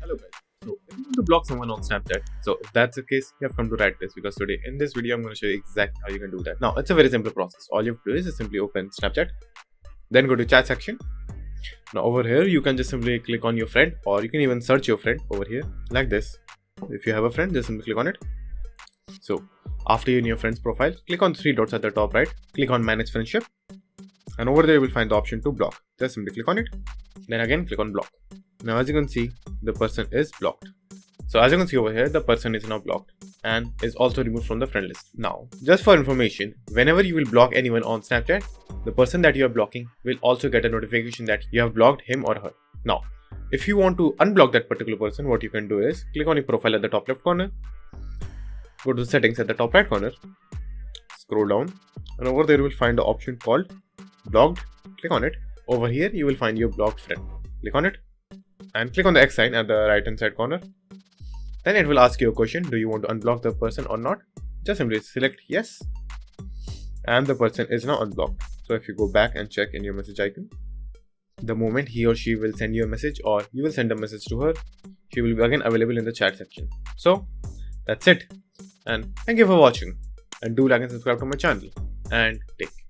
Hello guys, so if you want to block someone on Snapchat, so if that's the case, you have come to the right place because today in this video I'm going to show you exactly how you can do that. Now it's a very simple process. All you have to do is just simply open Snapchat, then go to chat section. Now over here you can just simply click on your friend, or you can even search your friend over here like this. If you have a friend, just simply click on it. So after you're in your friend's profile, click on three dots at the top right, click on manage friendship, and over there you will find the option to block. Just simply click on it, then again click on block. Now as you can see, the person is blocked. So as you can see over here, the person is now blocked and is also removed from the friend list. Now just for information, whenever you will block anyone on Snapchat, the person that you are blocking will also get a notification that you have blocked him or her. Now if you want to unblock that particular person, what you can do is click on your profile at the top left corner, go to the settings at the top right corner, scroll down, and over there you will find the option called blocked. Click on it. Over here you will find your blocked friend. Click on it and click on the X sign at the right hand side corner. Then it will ask you a question: do you want to unblock the person or not? Just simply select yes, and the person is now unblocked. So if you go back and check in your message icon, the moment he or she will send you a message or you will send a message to her, she will be again available in the chat section. So that's it, and thank you for watching, and do like and subscribe to my channel, and take care.